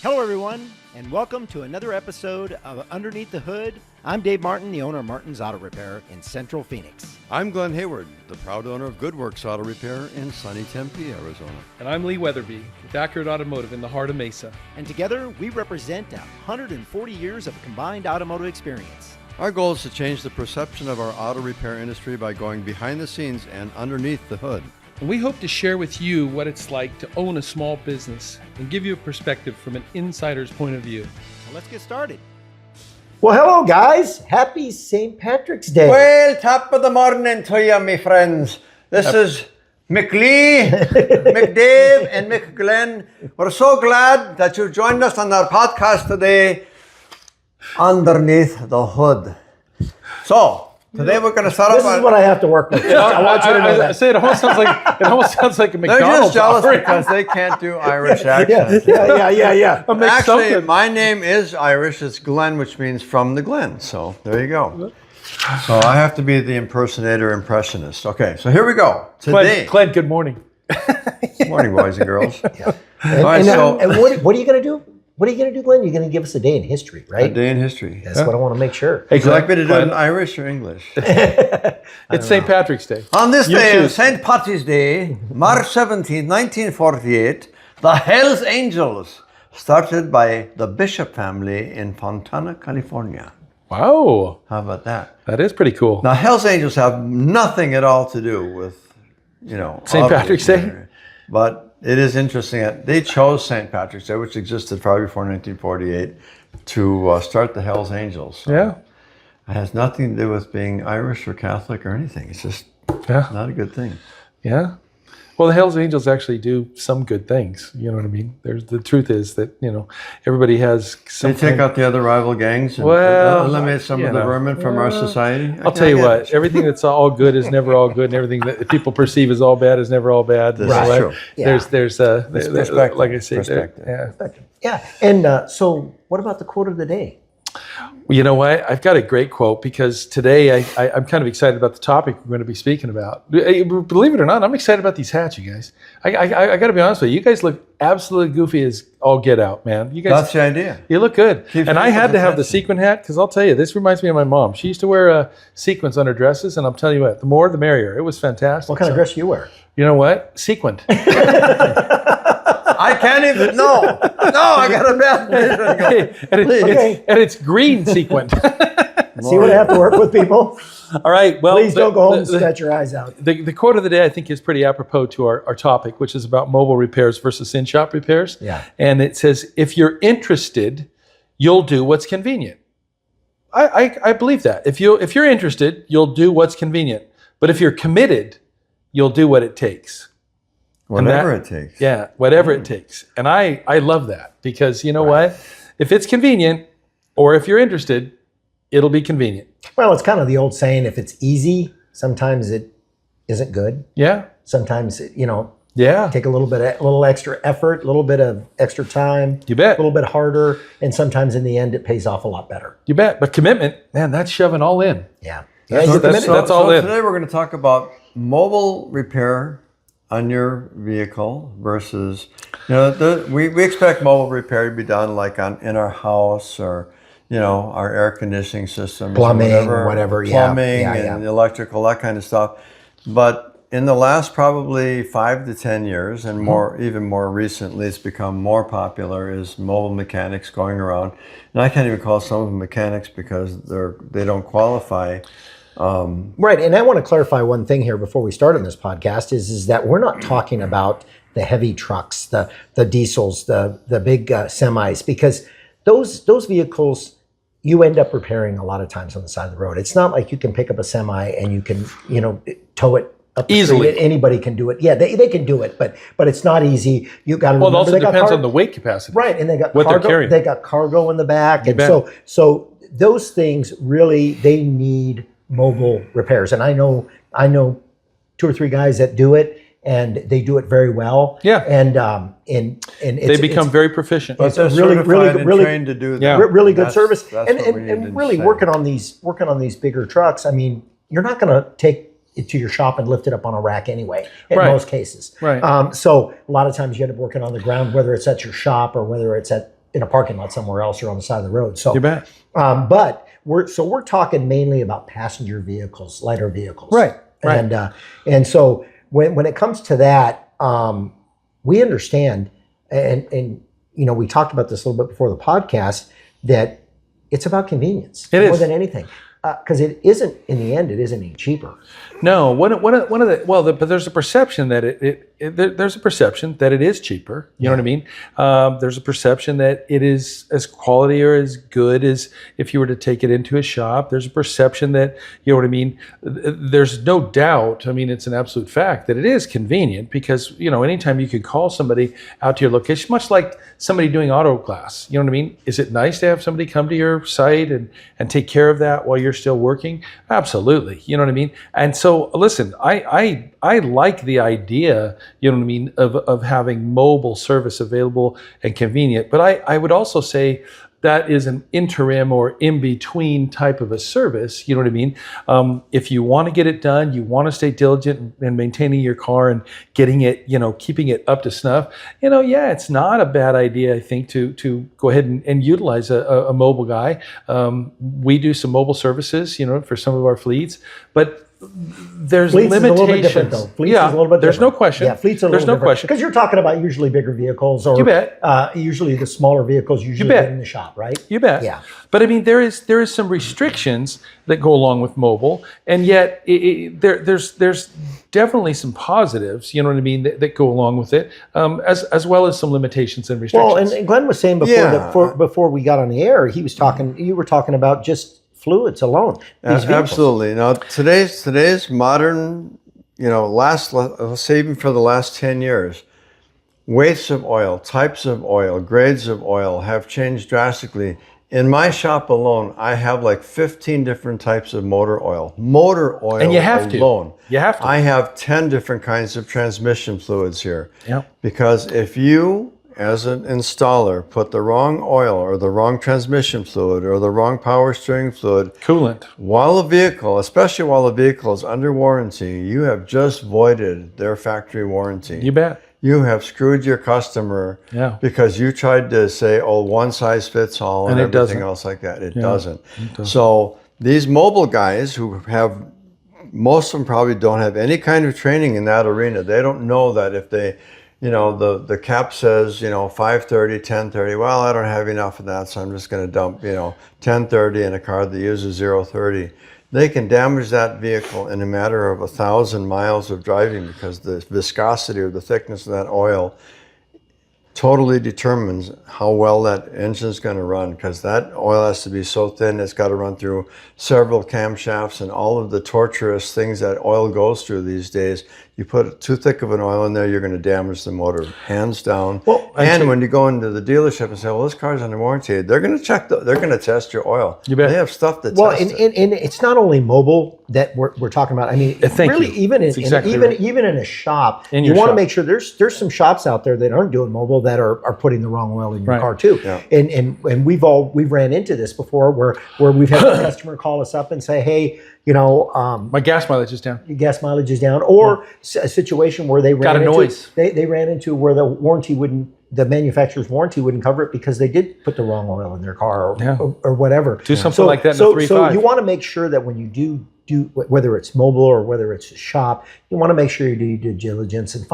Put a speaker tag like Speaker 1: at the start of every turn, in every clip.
Speaker 1: Hello, everyone, and welcome to another episode of Underneath the Hood. I'm Dave Martin, the owner of Martin's Auto Repair in Central Phoenix.
Speaker 2: I'm Glen Hayward, the proud owner of Goodworks Auto Repair in sunny Tempe, Arizona.
Speaker 3: And I'm Lee Weatherby with Accurate Automotive in the heart of Mesa.
Speaker 1: And together, we represent 140 years of combined automotive experience.
Speaker 2: Our goal is to change the perception of our auto repair industry by going behind the scenes and underneath the hood.
Speaker 3: And we hope to share with you what it's like to own a small business and give you a perspective from an insider's point of view.
Speaker 1: So let's get started.
Speaker 4: Well, hello, guys. Happy St. Patrick's Day.
Speaker 5: Well, top of the morning to you, my friends. This is McLee, McDave, and McGlen. We're so glad that you joined us on our podcast today, Underneath the Hood. So, today we're going to start
Speaker 4: This is what I have to work with. I want you to know that.
Speaker 3: Say it almost sounds like a
Speaker 5: They're
Speaker 3: McDonald's
Speaker 5: just jealous
Speaker 3: offering.
Speaker 5: because they can't do Irish accents.
Speaker 4: Yeah.
Speaker 5: Actually,
Speaker 3: something.
Speaker 5: my name is Irish. It's Glen, which means from the Glen. So there you go. So I have to be the impersonator impressionist. Okay, so here we go. Today,
Speaker 3: Glenn, good morning.
Speaker 5: morning, boys and girls.
Speaker 4: And,
Speaker 5: All right,
Speaker 4: and what are you going to do? What are you going to do, Glenn? You're going to give us a day in history,
Speaker 5: a
Speaker 4: right?
Speaker 5: day in history.
Speaker 4: That's what I want to make sure.
Speaker 3: Hey,
Speaker 5: Would you like me to do it in
Speaker 3: Glenn,
Speaker 5: Irish or English?
Speaker 3: it's St. Patrick's Day.
Speaker 5: On this
Speaker 3: You
Speaker 5: day,
Speaker 3: choose.
Speaker 5: St. Patty's Day, March 17, 1948, the Hells Angels, started by the Bishop family in Fontana, California.
Speaker 3: Wow,
Speaker 5: How about that?
Speaker 3: that is pretty cool.
Speaker 5: Now, Hells Angels have nothing at all to do with,
Speaker 3: St. Patrick's Day?
Speaker 5: But it is interesting that they chose St. Patrick's Day, which existed far before 1948, to start the Hells Angels. So
Speaker 3: Yeah,
Speaker 5: it has nothing to do with being Irish or Catholic or anything. It's just
Speaker 3: yeah,
Speaker 5: not a good thing.
Speaker 3: yeah. Well, the Hells Angels actually do some good things. You know what I mean? The truth is that, everybody has
Speaker 5: They
Speaker 3: something.
Speaker 5: take out the other rival gangs and
Speaker 3: Well,
Speaker 5: eliminate some of the vermin from our society.
Speaker 3: I'll tell you what, everything that's all good is never all good, and everything that people perceive as all bad is never all bad.
Speaker 5: This is true.
Speaker 4: Yeah.
Speaker 3: There's
Speaker 5: perspective.
Speaker 3: like I say,
Speaker 5: Perspective.
Speaker 4: Yeah. And so what about the quote of the day?
Speaker 3: Well, you know what? I've got a great quote because today I'm kind of excited about the topic we're going to be speaking about. Believe it or not, I'm excited about these hats, you guys. I got to be honest with you. You guys look absolutely goofy as all get out, man. You guys,
Speaker 5: That's the idea.
Speaker 3: you look good.
Speaker 5: Keeps
Speaker 3: And I had
Speaker 5: people's
Speaker 3: to have the
Speaker 5: attention.
Speaker 3: sequin hat because I'll tell you, this reminds me of my mom. She used to wear sequins on her dresses, and I'll tell you what, the more the merrier. It was fantastic.
Speaker 4: What kind of dress do you wear?
Speaker 3: You know what? Sequined.
Speaker 5: I can't even. No, I got a bad vision.
Speaker 3: and it's green sequined.
Speaker 4: See what I have to work with, people?
Speaker 3: All right. Well,
Speaker 4: Please don't go home and scratch your eyes out.
Speaker 3: The quote of the day, I think, is pretty apropos to our topic, which is about mobile repairs versus in-shop repairs.
Speaker 4: Yeah.
Speaker 3: And it says, if you're interested, you'll do what's convenient. I believe that. If you're interested, you'll do what's convenient. But if you're committed, you'll do what it takes.
Speaker 5: Whatever it takes.
Speaker 3: Yeah, whatever it takes. And I love that because you know what? If it's convenient or if you're interested, it'll be convenient.
Speaker 4: Well, it's kind of the old saying, if it's easy, sometimes it isn't good.
Speaker 3: Yeah.
Speaker 4: Sometimes,
Speaker 3: Yeah.
Speaker 4: take a little extra effort, a little bit of extra time.
Speaker 3: You bet.
Speaker 4: A little bit harder. And sometimes in the end, it pays off a lot better.
Speaker 3: You bet. But commitment, man, that's shoving all in.
Speaker 4: Yeah.
Speaker 5: So,
Speaker 4: you're committed.
Speaker 3: that's all in.
Speaker 5: Today we're going to talk about mobile repair on your vehicle versus, we expect mobile repair to be done like in our house or, our air conditioning systems.
Speaker 4: Plumbing,
Speaker 5: or
Speaker 4: whatever, yeah.
Speaker 5: Plumbing and electrical, that kind of stuff. But in the last probably 5 to 10 years and even more recently, it's become more popular is mobile mechanics going around. And I can't even call some of them mechanics because they don't qualify.
Speaker 4: Right, and I want to clarify one thing here before we start on this podcast is that we're not talking about the heavy trucks, the diesels, the big semis, because those vehicles you end up repairing a lot of times on the side of the road. It's not like you can pick up a semi and you can tow it up the
Speaker 3: Easily.
Speaker 4: street. Anybody can do it. Yeah, they can do it, but it's not easy. You got to
Speaker 3: Well, it
Speaker 4: remember
Speaker 3: also
Speaker 4: they got
Speaker 3: depends on the weight capacity.
Speaker 4: right, and they got
Speaker 3: what they're
Speaker 4: cargo.
Speaker 3: carrying.
Speaker 4: They got cargo in the back, and
Speaker 3: bet.
Speaker 4: so those things really they need mobile repairs. And I know 2 or 3 guys that do it, and they do it very well.
Speaker 3: Yeah.
Speaker 4: And it's,
Speaker 3: They become very proficient.
Speaker 4: it's
Speaker 5: They're
Speaker 4: a really
Speaker 5: certified and trained to do that.
Speaker 3: Yeah.
Speaker 4: really good service.
Speaker 5: That's
Speaker 4: And
Speaker 5: what we need to
Speaker 4: and really
Speaker 5: say.
Speaker 4: working on these bigger trucks. I mean, you're not going to take it to your shop and lift it up on a rack anyway, in
Speaker 3: Right.
Speaker 4: most cases.
Speaker 3: Right.
Speaker 4: So a lot of times you end up working on the ground, whether it's at your shop or whether it's at in a parking lot somewhere else or on the side of the road. So
Speaker 3: You bet.
Speaker 4: but we're talking mainly about passenger vehicles, lighter vehicles.
Speaker 3: Right.
Speaker 4: And so when it comes to that, we understand, and we talked about this a little bit before the podcast, that it's about convenience more than anything. Because it isn't, in the end, it isn't any cheaper.
Speaker 3: No, but there's a perception that there's a perception that it is cheaper. You know what I mean? There's a perception that it is as quality or as good as if you were to take it into a shop. There's a perception that, you know what I mean? There's no doubt. I mean, it's an absolute fact that it is convenient because, anytime you can call somebody out to your location, much like somebody doing auto glass, you know what I mean? Is it nice to have somebody come to your site and take care of that while you're still working? Absolutely. You know what I mean? And so listen, I like the idea, you know what I mean, of having mobile service available and convenient. But I would also say that is an interim or in-between type of a service, you know what I mean? If you want to get it done, you want to stay diligent in maintaining your car and getting it, keeping it up to snuff, it's not a bad idea, I think, to go ahead and utilize a mobile guy. We do some mobile services, for some of our fleets, but there's
Speaker 4: fleets
Speaker 3: limitations.
Speaker 4: Is a little bit different, though. Fleets is a little bit
Speaker 3: there's
Speaker 4: different.
Speaker 3: no question.
Speaker 4: Yeah, fleets are a
Speaker 3: there's
Speaker 4: little
Speaker 3: no
Speaker 4: different.
Speaker 3: question.
Speaker 4: Because you're talking about usually bigger vehicles, or
Speaker 3: You bet.
Speaker 4: Usually the smaller vehicles usually get in the shop, right?
Speaker 3: You bet.
Speaker 4: Yeah.
Speaker 3: But I mean, there is some restrictions that go along with mobile, and yet there's definitely some positives, you know what I mean, that go along with it, as well as some limitations and restrictions.
Speaker 4: Well, and Glenn was saying before we got on the air, you were talking about just fluids alone.
Speaker 5: Absolutely. Now today's modern, let's say even for the last 10 years, weights of oil, types of oil, grades of oil have changed drastically. In my shop alone, I have like 15 different types of motor oil. Motor oil
Speaker 3: and you have
Speaker 5: alone.
Speaker 3: You have to.
Speaker 5: I have 10 different kinds of transmission fluids here.
Speaker 3: Yeah.
Speaker 5: Because if you, as an installer, put the wrong oil or the wrong transmission fluid or the wrong power steering fluid,
Speaker 3: coolant,
Speaker 5: especially while the vehicle is under warranty, you have just voided their factory warranty.
Speaker 3: You bet.
Speaker 5: You have screwed your customer because you tried to say, one size fits all and everything else like that. It doesn't. So these mobile guys who have, most of them probably don't have any kind of training in that arena. They don't know that if they, the cap says, 530, 1030. Well, I don't have enough of that, so I'm just going to dump, 1030 in a car that uses 030. They can damage that vehicle in a matter of 1,000 miles of driving because the viscosity or the thickness of that oil totally determines how well that engine's going to run, because that oil has to be so thin it's got to run through several camshafts and all of the torturous things that oil goes through these days. You put too thick of an oil in there, you're going to damage the motor, hands down.
Speaker 4: Well,
Speaker 5: and when you go into the dealership and say, well, this car's under warranty, they're going to they're going to test your oil.
Speaker 3: You bet.
Speaker 5: They have stuff that
Speaker 4: Well,
Speaker 5: tests
Speaker 4: and it's not only mobile that we're talking about. I mean, really, even in a shop, you want to make sure there's some shops out there that aren't doing mobile that are putting the wrong oil in your car too. Yeah. And we've ran into this before where we've had a customer call us up and say, hey,
Speaker 3: my gas mileage is down.
Speaker 4: Your gas mileage is down, or a situation where they ran into where the manufacturer's warranty wouldn't cover it because they did put the wrong oil in their car or whatever.
Speaker 3: Do something like that in a 3.5.
Speaker 4: So you want to make sure that when you do whether it's mobile or whether it's a shop, you want to make sure you do your due diligence and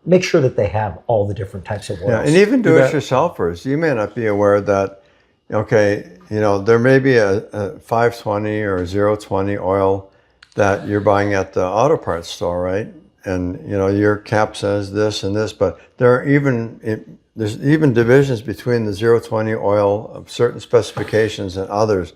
Speaker 4: make sure that they have all the different types of oils.
Speaker 5: Yeah, and even do-it-yourselfers. You may not be aware that, there may be a 520 or 020 oil that you're buying at the auto parts store, right? And your cap says this and this, but there's even divisions between the 020 oil of certain specifications and others.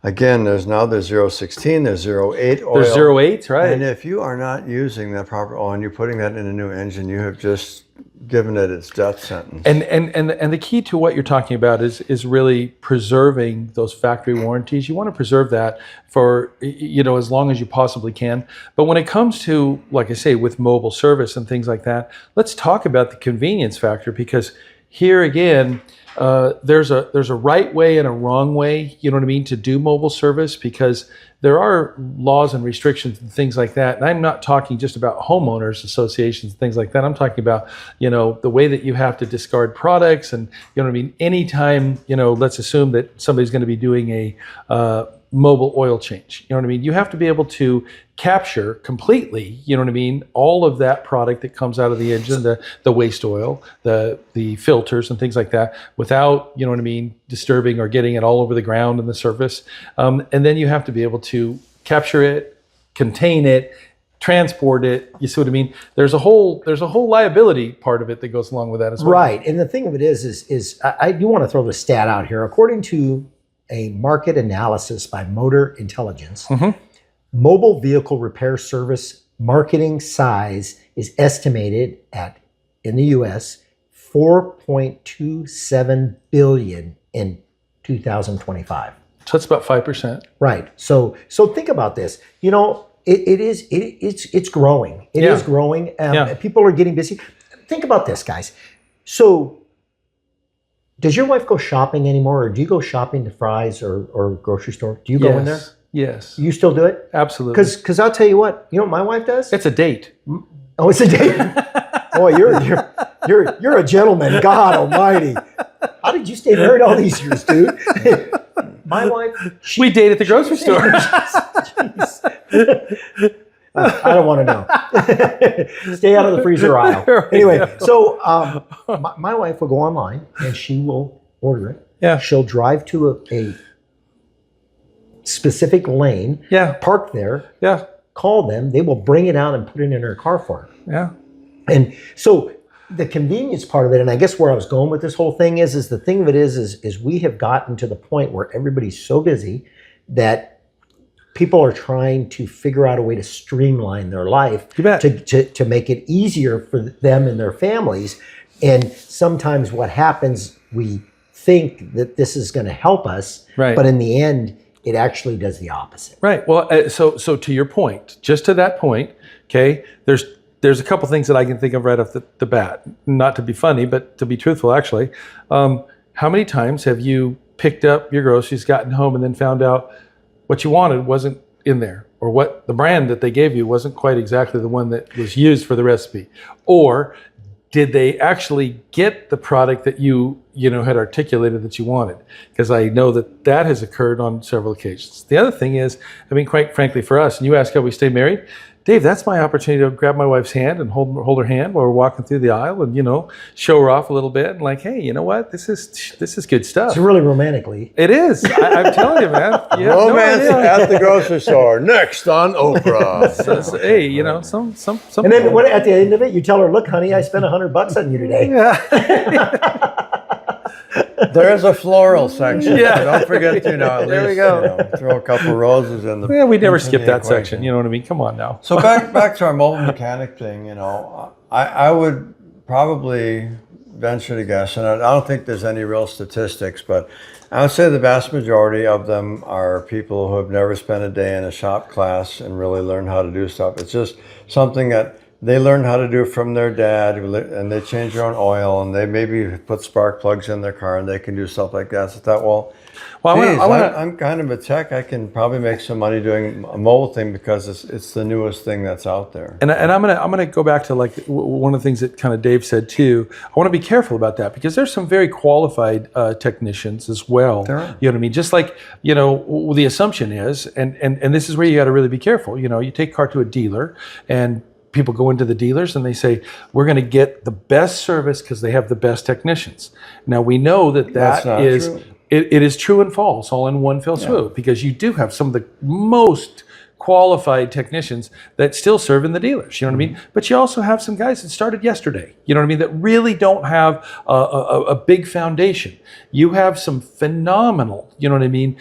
Speaker 5: Again, there's 016, there's 08 oil.
Speaker 3: There's 08, right?
Speaker 5: And if you are not using that proper oil and you're putting that in a new engine, you have just given it its death sentence.
Speaker 3: And the key to what you're talking about is really preserving those factory warranties. You want to preserve that for as long as you possibly can. But when it comes to, like I say, with mobile service and things like that, let's talk about the convenience factor, because here again, there's a right way and a wrong way, you know what I mean, to do mobile service, because there are laws and restrictions and things like that. And I'm not talking just about homeowners associations and things like that. I'm talking about, the way that you have to discard products, and, you know what I mean, anytime, let's assume that somebody's going to be doing a mobile oil change, you know what I mean, you have to be able to capture completely, you know what I mean, all of that product that comes out of the engine, the waste oil, the filters and things like that, without, you know what I mean, disturbing or getting it all over the ground and the surface. And then you have to be able to capture it, contain it, transport it. You see what I mean? There's a whole liability part of it that goes along with that as well.
Speaker 4: Right. And the thing of it is I do want to throw the stat out here. According to a market analysis by Motor Intelligence, mobile vehicle repair service marketing size is estimated at, in the US, $4.27 billion in 2025.
Speaker 3: So that's about 5%.
Speaker 4: Right. So think about this. It's growing. It is growing. People are getting busy. Think about this, guys. So does your wife go shopping anymore, or do you go shopping to Fry's or grocery store? Do you go in there?
Speaker 3: Yes.
Speaker 4: You still do it?
Speaker 3: Absolutely.
Speaker 4: Because I'll tell you what my wife does?
Speaker 3: It's a date.
Speaker 4: Oh, it's a date. Boy, you're a gentleman. God Almighty. How did you stay married all these years, dude? My wife.
Speaker 3: We date at the grocery store.
Speaker 4: Jeez. I don't want to know. Stay out of the freezer aisle. Anyway, so my wife will go online and she will order it.
Speaker 3: Yeah.
Speaker 4: She'll drive to a specific lane.
Speaker 3: Yeah.
Speaker 4: Park there.
Speaker 3: Yeah.
Speaker 4: Call them. They will bring it out and put it in her car for her.
Speaker 3: Yeah.
Speaker 4: And so the convenience part of it, and I guess where I was going with this whole thing is the thing of it is we have gotten to the point where everybody's so busy that people are trying to figure out a way to streamline their life to make it easier for them and their families. And sometimes what happens, we think that this is going to help us,
Speaker 3: right,
Speaker 4: but in the end, it actually does the opposite.
Speaker 3: Right. Well, so to your point, just to that point, okay, there's a couple things that I can think of right off the bat, not to be funny, but to be truthful, actually. How many times have you picked up your groceries, gotten home, and then found out what you wanted wasn't in there, or what the brand that they gave you wasn't quite exactly the one that was used for the recipe? Or did they actually get the product that you had articulated that you wanted? Because I know that has occurred on several occasions. The other thing is, I mean, quite frankly for us, and you ask how we stay married, Dave, that's my opportunity to grab my wife's hand and hold her hand while we're walking through the aisle, and show her off a little bit, and like, hey, you know what? This is good stuff.
Speaker 4: It's really romantically.
Speaker 3: It is. I'm telling you, man. You
Speaker 5: Romance at the grocery store. Next on Oprah.
Speaker 3: So, hey, some.
Speaker 4: And then at the end of it, you tell her, "Look, honey, I spent $100 on you today."
Speaker 3: Yeah.
Speaker 5: There's a floral section.
Speaker 3: Yeah.
Speaker 5: So don't forget to at
Speaker 3: There we
Speaker 5: least
Speaker 3: go.
Speaker 5: throw a couple roses in the.
Speaker 3: Yeah, we never skip that
Speaker 5: equation.
Speaker 3: section. You know what I mean? Come on now.
Speaker 5: So back to our mobile mechanic thing. I would probably venture to guess, and I don't think there's any real statistics, but I would say the vast majority of them are people who have never spent a day in a shop class and really learned how to do stuff. It's just something that they learned how to do from their dad, and they change their own oil, and they maybe put spark plugs in their car, and they can do stuff like that. So I thought, well, I'm kind of a tech. I can probably make some money doing a mobile thing because it's the newest thing that's out there.
Speaker 3: And I'm gonna go back to like one of the things that kind of Dave said too. I want to be careful about that because there's some very qualified technicians as well.
Speaker 5: There are.
Speaker 3: You know what I mean? Just like the assumption is, and this is where you got to really be careful. You take a car to a dealer and people go into the dealers and they say, we're going to get the best service because they have the best technicians. Now we know
Speaker 5: That's not
Speaker 3: is
Speaker 5: true.
Speaker 3: It is true and false all in one fell swoop because you do have some of the most qualified technicians that still serve in the dealers, you know what I mean? But you also have some guys that started yesterday, you know what I mean, that really don't have a big foundation. You have some phenomenal, you know what I mean,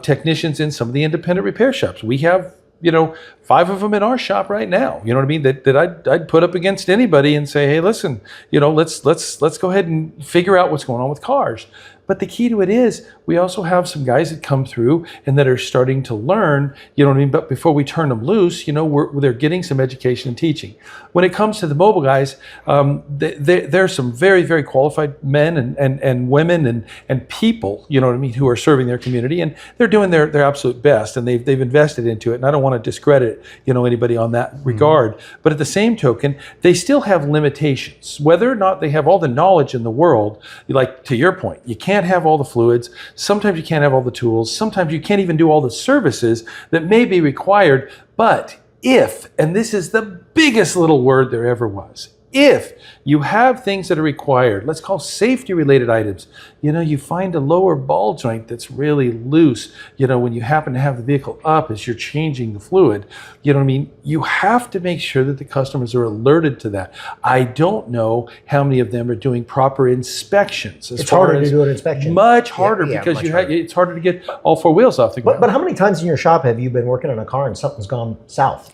Speaker 3: technicians in some of the independent repair shops. We have 5 of them in our shop right now. You know what I mean? That I'd put up against anybody and say, hey, listen, let's go ahead and figure out what's going on with cars. But the key to it is we also have some guys that come through and that are starting to learn, you know what I mean? But before we turn them loose, you know, they're getting some education and teaching. When it comes to the mobile guys, there's some very, very qualified men and women and people, you know what I mean, who are serving their community, and they're doing their absolute best, and they've invested into it. And I don't want to discredit, you know, anybody on that regard. But at the same token, they still have limitations. Whether or not they have all the knowledge in the world, like to your point, you can't have all the fluids. Sometimes you can't have all the tools. Sometimes you can't even do all the services that may be required. But if, and this is the biggest little word there ever was, if you have things that are required, let's call safety related items, you know, you find a lower ball joint that's really loose, you know, when you happen to have the vehicle up as you're changing the fluid, you know what I mean? You have to make sure that the customers are alerted to that. I don't know how many of them are doing proper inspections.
Speaker 4: It's harder to do an inspection.
Speaker 3: Much harder because it's harder to get all four wheels off the ground.
Speaker 4: But how many times in your shop have you been working on a car and something's gone south?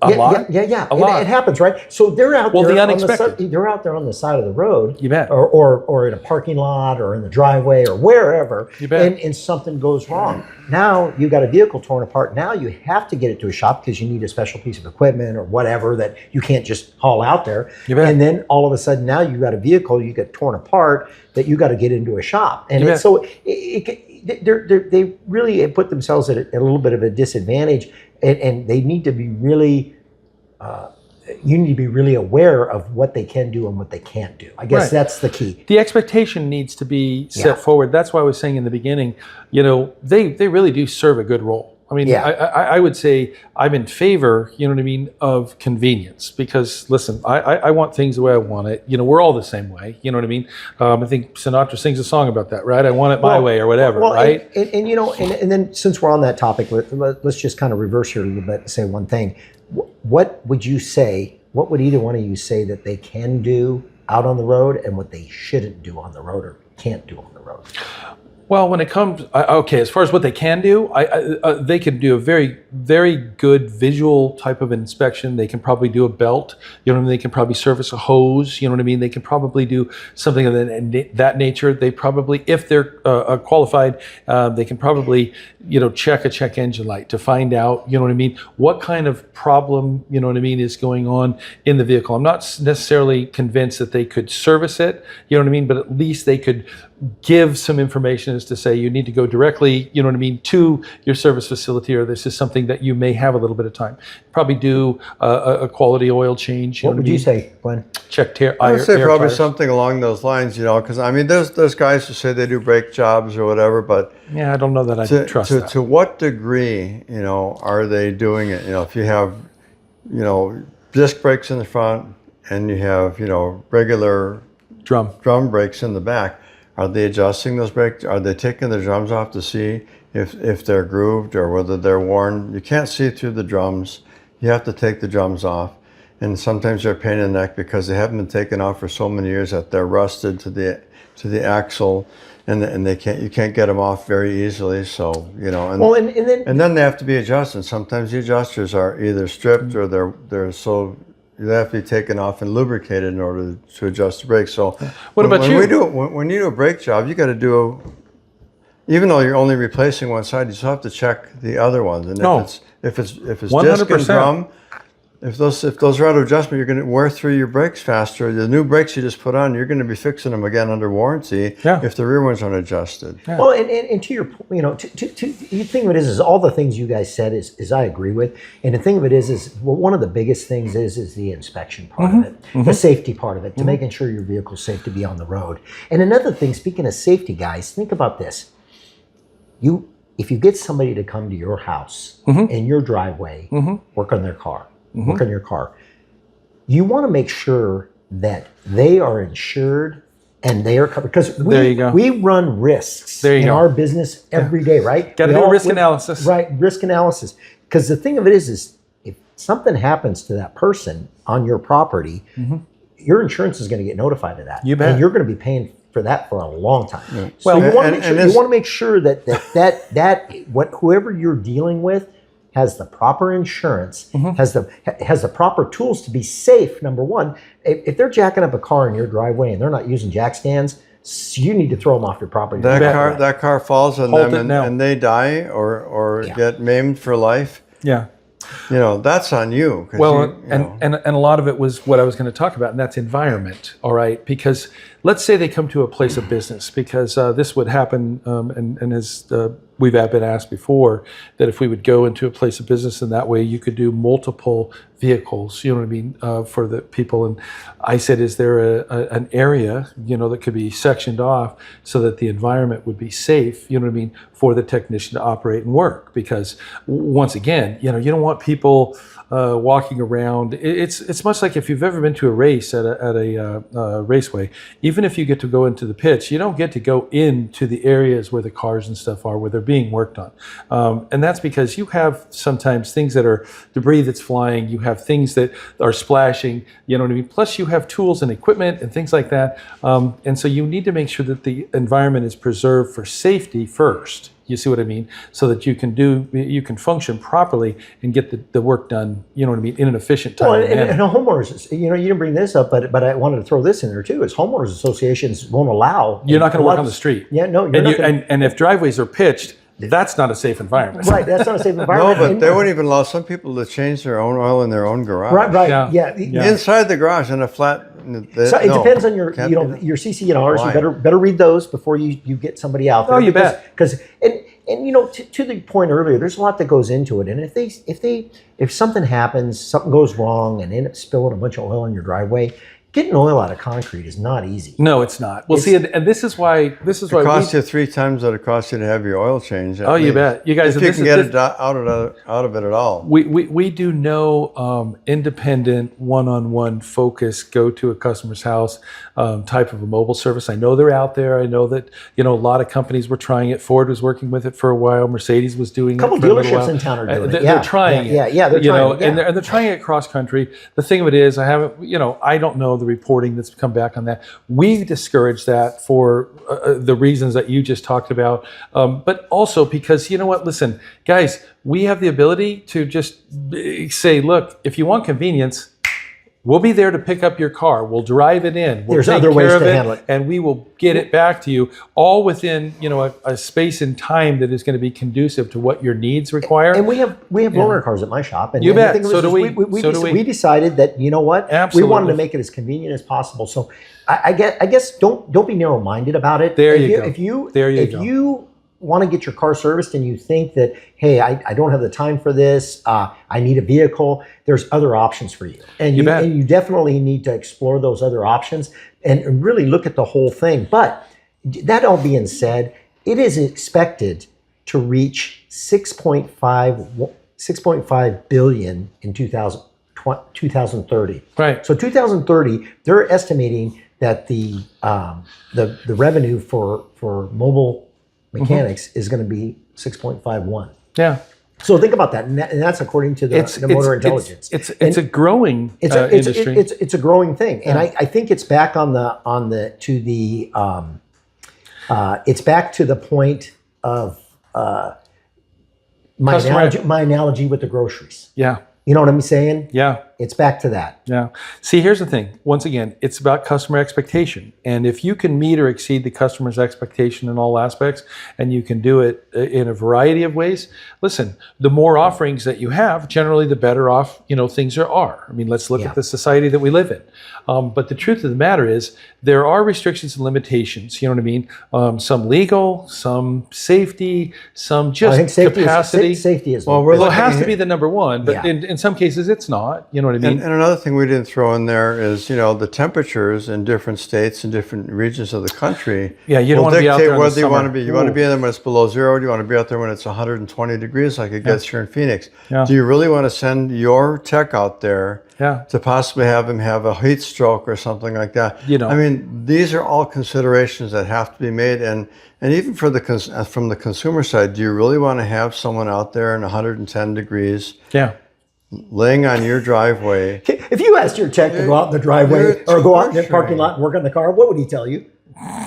Speaker 3: A lot.
Speaker 4: Yeah.
Speaker 3: A lot.
Speaker 4: It happens, right? So they're out there.
Speaker 3: The unexpected.
Speaker 4: They're out there on the side of the road.
Speaker 3: You bet.
Speaker 4: Or in a parking lot or in the driveway or wherever.
Speaker 3: You bet.
Speaker 4: And something goes wrong. Now you've got a vehicle torn apart. Now you have to get it to a shop because you need a special piece of equipment or whatever that you can't just haul out there.
Speaker 3: You bet.
Speaker 4: And then all of a sudden now you've got a vehicle you get torn apart that you got to get into a shop. And they really put themselves at a little bit of a disadvantage, and they need to be really. You need to be really aware of what they can do and what they can't do. I guess that's the key.
Speaker 3: The expectation needs to be set forward. That's why I was saying in the beginning, you know, they really do serve a good role. I mean, I would say I'm in favor, you know what I mean, of convenience because, listen, I want things the way I want it. You know, we're all the same way. You know what I mean? I think Sinatra sings a song about that, right? I want it my way or whatever, right?
Speaker 4: And you know, and then since we're on that topic, let's just kind of reverse here a little bit and say one thing. What would you say, what would either one of you say that they can do out on the road and what they shouldn't do on the road or can't do on the road?
Speaker 3: Well, when it comes, as far as what they can do, they can do a very, very good visual type of inspection. They can probably do a belt, you know what I mean? They can probably service a hose, you know what I mean? They can probably do something of that nature. They probably, if they're qualified, they can probably, you know, check a check engine light to find out, you know what I mean? What kind of problem, you know what I mean, is going on in the vehicle. I'm not necessarily convinced that they could service it, you know what I mean? But at least they could give some information as to say you need to go directly, you know what I mean, to your service facility, or this is something that you may have a little bit of time. Probably do a quality oil change.
Speaker 4: What would you say, Glenn?
Speaker 3: Check air
Speaker 5: I would say probably
Speaker 3: tires.
Speaker 5: something along those lines, you know, because I mean, there's guys who say they do brake jobs or whatever, but
Speaker 3: yeah, I don't know that I trust that.
Speaker 5: To what degree, you know, are they doing it? You know, if you have, you know, disc brakes in the front and you have, you know, regular drum brakes in the back. Are they adjusting those brakes? Are they taking the drums off to see if they're grooved or whether they're worn? You can't see through the drums. You have to take the drums off. And sometimes they're a pain in the neck because they haven't been taken off for so many years that they're rusted to the axle, and you can't get them off very easily. So, you know, and then they have to be adjusted. Sometimes the adjusters are either stripped or they're so they have to be taken off and lubricated in order to adjust the brakes. So
Speaker 3: when you
Speaker 5: do a brake job, you got to do, even though you're only replacing one side, you still have to check the other ones. And if it's
Speaker 3: 100%.
Speaker 5: disc and drum, if those are out of adjustment, you're going to wear through your brakes faster. The new brakes you just put on, you're going to be fixing them again under warranty if the rear ones aren't adjusted.
Speaker 4: Yeah. Well, and to your point, you know, the thing of it is all the things you guys said is I agree with. And the thing of it is one of the biggest things is the inspection part of it, the safety part of it, to making sure your vehicle's safe to be on the road. And another thing, speaking of safety, guys, think about this. If you get somebody to come to your house in your driveway, work on their car, work on your car, you want to make sure that they are insured and they are covered, because we run risks in our business every day, right?
Speaker 3: Got to do risk analysis.
Speaker 4: Right, risk analysis. Because the thing of it is if something happens to that person on your property, your insurance is going to get notified of that.
Speaker 3: You bet.
Speaker 4: And you're going to be paying for that for a long time.
Speaker 5: Yeah.
Speaker 4: So you want to make sure that whoever you're dealing with has the proper insurance, has the proper tools to be safe. Number one, if they're jacking up a car in your driveway and they're not using jack stands, you need to throw them off your property.
Speaker 5: That car falls on
Speaker 3: Hold
Speaker 5: them
Speaker 3: it now.
Speaker 5: and they die or
Speaker 4: Yeah.
Speaker 5: get maimed for life.
Speaker 3: Yeah.
Speaker 5: That's on you. 'Cause
Speaker 3: Well,
Speaker 5: you know.
Speaker 3: and a lot of it was what I was going to talk about, and that's environment. All right, because let's say they come to a place of business, because this would happen, and as we've been asked before, that if we would go into a place of business, and that way you could do multiple vehicles, you know what I mean, for the people. And I said, is there an area, that could be sectioned off so that the environment would be safe, you know what I mean, for the technician to operate and work? Because once again, you don't want people walking around. It's much like if you've ever been to a race at a raceway. Even if you get to go into the pits, you don't get to go into the areas where the cars and stuff are, where they're being worked on. And that's because you have sometimes things that are debris that's flying. You have things that are splashing. You know what I mean. Plus, you have tools and equipment and things like that. And so you need to make sure that the environment is preserved for safety first. You see what I mean? So that you can function properly and get the work done, you know what I mean, in an efficient time.
Speaker 4: Well, and homeowners, you didn't bring this up, but I wanted to throw this in there too, is homeowners associations won't allow.
Speaker 3: You're not going to work on the street.
Speaker 4: Yeah, no.
Speaker 3: And if driveways are pitched, that's not a safe environment.
Speaker 4: Right, that's not a safe environment.
Speaker 5: No, but they wouldn't even allow some people to change their own oil in their own garage.
Speaker 4: Right,
Speaker 3: Yeah.
Speaker 5: Inside the garage in a flat.
Speaker 4: So it depends on your CC&Rs.
Speaker 5: Why?
Speaker 4: You better read those before you get somebody out there.
Speaker 3: Oh, you bet.
Speaker 4: Because to the point earlier, there's a lot that goes into it. And if something happens, something goes wrong, and end up spilling a bunch of oil in your driveway, getting oil out of concrete is not easy.
Speaker 3: No, it's not. Well, see, and this is why
Speaker 5: It costs you 3 times what it costs you to have your oil changed.
Speaker 3: Oh, you bet. You guys,
Speaker 5: if you can get it out of it at all.
Speaker 3: We do no independent one-on-one focus, go to a customer's house type of a mobile service. I know they're out there. I know that a lot of companies were trying it. Ford was working with it for a while. Mercedes was doing it for a little while.
Speaker 4: A couple dealerships in town are doing it.
Speaker 3: They're trying it.
Speaker 4: Yeah, they're trying it.
Speaker 3: And they're trying it cross country. The thing of it is, I don't know the reporting that's come back on that. We discourage that for the reasons that you just talked about, but also because listen, guys, we have the ability to just say, look, if you want convenience, we'll be there to pick up your car. We'll drive it in. We'll
Speaker 4: There's
Speaker 3: take
Speaker 4: other ways
Speaker 3: care of
Speaker 4: to handle it.
Speaker 3: and we will get it back to you, all within a space and time that is going to be conducive to what your needs require.
Speaker 4: And we have loaner cars at my shop. And
Speaker 3: You bet.
Speaker 4: The thing
Speaker 3: So do we.
Speaker 4: We decided that we
Speaker 3: Absolutely.
Speaker 4: wanted to make it as convenient as possible. So I guess don't be narrow-minded about it.
Speaker 3: There you go.
Speaker 4: If you
Speaker 3: go.
Speaker 4: you want to get your car serviced and you think that, hey, I don't have the time for this, I need a vehicle, there's other options for you. And you definitely need to explore those other options and really look at the whole thing. But that all being said, it is expected to reach 6.5 billion in 2030.
Speaker 3: Right.
Speaker 4: So 2030, they're estimating that the revenue for mobile mechanics is going to be 6.51.
Speaker 3: Yeah.
Speaker 4: So think about that, and that's according to the Motor Intelligence.
Speaker 3: It's a growing industry.
Speaker 4: It's a growing thing, and I think it's back it's back to the point of my analogy with the groceries.
Speaker 3: Yeah.
Speaker 4: You know what I'm saying?
Speaker 3: Yeah.
Speaker 4: It's back to that.
Speaker 3: Yeah. See, here's the thing. Once again, it's about customer expectation. And if you can meet or exceed the customer's expectation in all aspects, and you can do it in a variety of ways, listen, the more offerings that you have, generally the better off, things are. I mean, let's look at the society that we live in. But the truth of the matter is there are restrictions and limitations, you know what I mean? Some legal, some safety, some just capacity.
Speaker 4: Safety is
Speaker 3: well, it has to be the number one, but in some cases it's not, you know what I mean?
Speaker 5: And another thing we didn't throw in there is, the temperatures in different states and different regions of the country.
Speaker 3: Yeah, you don't want to be out there in the
Speaker 5: whether you want to
Speaker 3: summer.
Speaker 5: be. You want to be in there when it's below zero. Or do you want to be out there when it's 120 degrees like it gets here in Phoenix?
Speaker 3: Yeah.
Speaker 5: Do you really want to send your tech out there to possibly have him have a heat stroke or something like that? I mean, these are all considerations that have to be made, and even for from the consumer side, do you really want to have someone out there in 110 degrees?
Speaker 3: Yeah.
Speaker 5: Laying on your driveway.
Speaker 4: If you asked your tech to go out in the driveway or go out in the parking lot and work on the car, what would he tell you?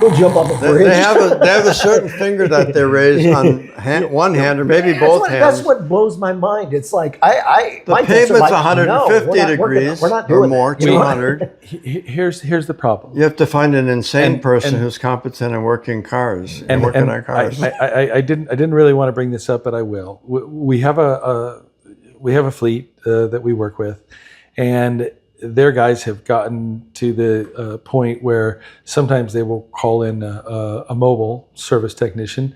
Speaker 4: Go jump on the fridge.
Speaker 5: They have a certain finger that they raise on one hand or maybe both hands.
Speaker 4: That's what blows my mind. It's like
Speaker 5: The pavement's 150 degrees
Speaker 4: we're not
Speaker 5: or
Speaker 4: doing
Speaker 5: more,
Speaker 4: that, you know?
Speaker 5: 200.
Speaker 3: Here's the problem.
Speaker 5: You have to find an insane person
Speaker 3: and-
Speaker 5: who's competent in working cars and working on cars.
Speaker 3: I didn't really want to bring this up, but I will. We have a fleet that we work with, and their guys have gotten to the point where sometimes they will call in a mobile service technician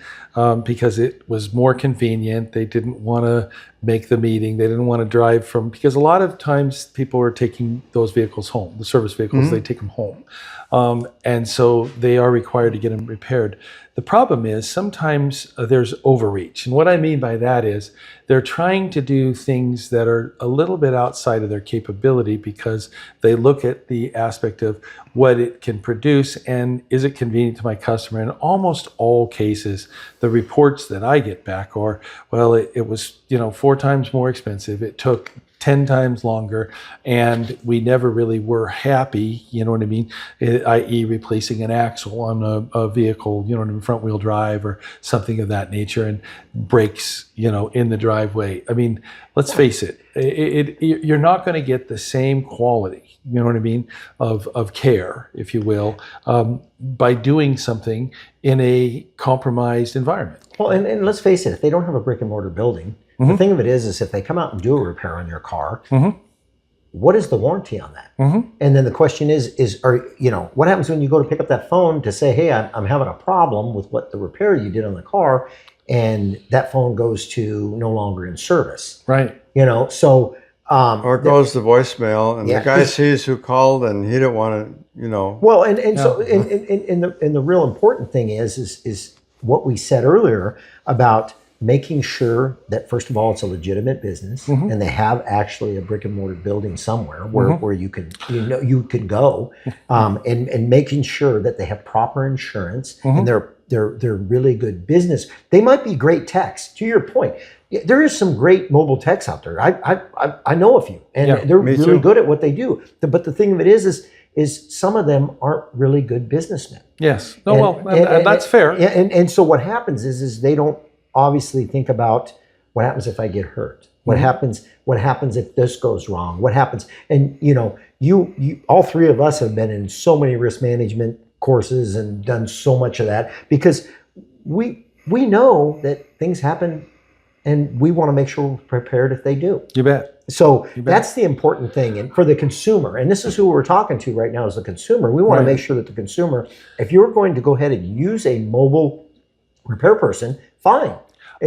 Speaker 3: because it was more convenient. They didn't want to make the meeting. They didn't want to drive because a lot of times people are taking those vehicles home, the service vehicles, they take them home. And so they are required to get them repaired. The problem is sometimes there's overreach. And what I mean by that is they're trying to do things that are a little bit outside of their capability because they look at the aspect of what it can produce and is it convenient to my customer. In almost all cases, the reports that I get back are, well, it was 4 times more expensive. It took 10 times longer, and we never really were happy, you know what I mean, i.e. replacing an axle on a vehicle, you know what I mean, front wheel drive or something of that nature, and brakes, in the driveway. I mean, let's face it, you're not going to get the same quality, you know what I mean, of care, if you will, by doing something in a compromised environment.
Speaker 4: Well, and let's face it, if they don't have a brick and mortar building, the thing of it is if they come out and do a repair on your car, what is the warranty on that? And then the question is, what happens when you go to pick up that phone to say, hey, I'm having a problem with what the repair you did on the car, and that phone goes to no longer in service.
Speaker 3: Right.
Speaker 4: So...
Speaker 5: or it goes to voicemail, and the guy sees who called, and he didn't want to,
Speaker 4: Well, so the real important thing is what we said earlier about making sure that, first of all, it's a legitimate business and they have actually a brick and mortar building somewhere where you can go, and making sure that they have proper insurance and they're really good business. They might be great techs. To your point, there is some great mobile techs out there. I know a few, and they're really good at what they do. But the thing of it is some of them aren't really good businessmen.
Speaker 3: Yes. And that's fair.
Speaker 4: And so what happens is they don't obviously think about what happens if I get hurt. What happens if this goes wrong? What happens? And you all three of us have been in so many risk management courses and done so much of that because we know that things happen and we want to make sure we're prepared if they do.
Speaker 3: You bet.
Speaker 4: So that's the important thing. And for the consumer, and this is who we're talking to right now is the consumer, we want to make sure that the consumer, if you're going to go ahead and use a mobile repair person, fine.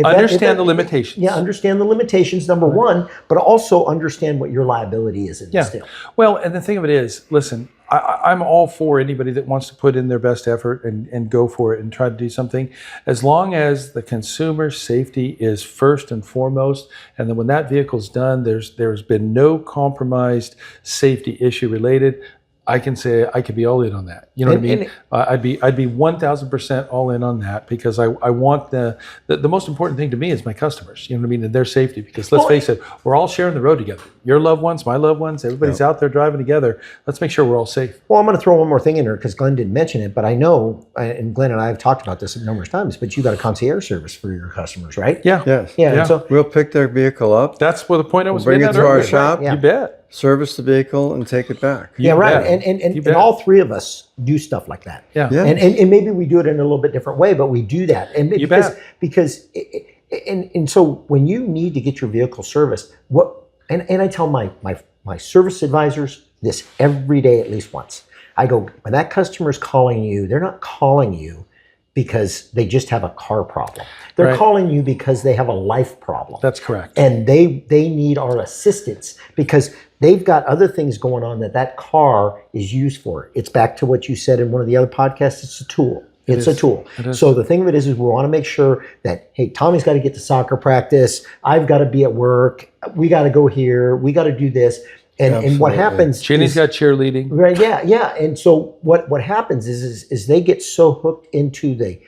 Speaker 3: Understand the limitations.
Speaker 4: Yeah, understand the limitations, number one, but also understand what your liability is in this deal.
Speaker 3: Well, and the thing of it is, listen, I'm all for anybody that wants to put in their best effort and go for it and try to do something, as long as the consumer safety is first and foremost, and then when that vehicle's done, there's been no compromised safety issue related. I can say I could be all in on that. You know what I mean? I'd be 1,000% all in on that because I want the most important thing to me is my customers. You know what I mean? And their safety. Because let's face it, we're all sharing the road together. Your loved ones, my loved ones, everybody's out there driving together. Let's make sure we're all safe.
Speaker 4: Well, I'm going to throw one more thing in there because Glenn didn't mention it, but I know, and Glenn and I have talked about this numerous times, but you got a concierge service for your customers, right?
Speaker 3: Yeah.
Speaker 5: Yes.
Speaker 4: Yeah. And so
Speaker 5: We'll pick their vehicle up.
Speaker 3: That's where the point I was
Speaker 5: Bring it
Speaker 3: getting
Speaker 5: to
Speaker 3: at
Speaker 5: our
Speaker 3: earlier.
Speaker 5: shop.
Speaker 3: You bet.
Speaker 5: Service the vehicle and take it back.
Speaker 4: Yeah, right.
Speaker 3: bet.
Speaker 4: And all three of us do stuff like that.
Speaker 3: Yeah.
Speaker 4: And maybe we do it in a little bit different way, but we do that. And
Speaker 3: You bet.
Speaker 4: Because so when you need to get your vehicle serviced, and I tell my service advisors this every day at least once. I go, when that customer's calling you, they're not calling you because they just have a car problem. They're calling you because they have a life problem.
Speaker 3: That's correct.
Speaker 4: And they need our assistance because they've got other things going on that car is used for. It's back to what you said in one of the other podcasts. It's a tool. It's a tool. So the thing of it is we want to make sure that, hey, Tommy's got to get to soccer practice. I've got to be at work. We got to go here. We got to do this. And what happens?
Speaker 3: Ginny's got cheerleading.
Speaker 4: Right. Yeah. And so what happens is they get so hooked into the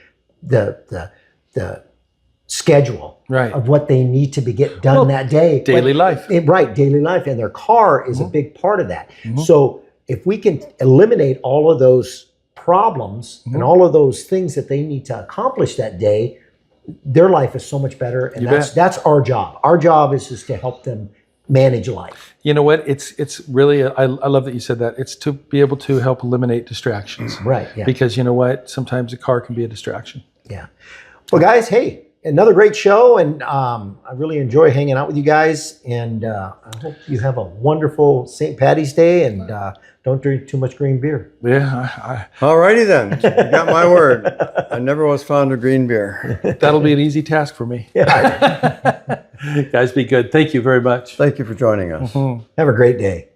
Speaker 4: schedule of what they need to get done that day.
Speaker 3: Daily life.
Speaker 4: Daily life. And their car is a big part of that. So if we can eliminate all of those problems and all of those things that they need to accomplish that day, their life is so much better. And that's our job. Our job is just to help them manage life.
Speaker 3: You know what? It's really, I love that you said that. It's to be able to help eliminate distractions.
Speaker 4: Right. Yeah.
Speaker 3: Because you know what? Sometimes a car can be a distraction.
Speaker 4: Yeah. Well, guys, hey, another great show. And I really enjoy hanging out with you guys. And I hope you have a wonderful St. Patty's Day, and don't drink too much green beer.
Speaker 3: Yeah.
Speaker 5: All righty then. You got my word. I never was fond of green beer.
Speaker 3: That'll be an easy task for me.
Speaker 4: Yeah.
Speaker 3: Guys, be good. Thank you very much.
Speaker 5: Thank you for joining us.
Speaker 4: Have a great day.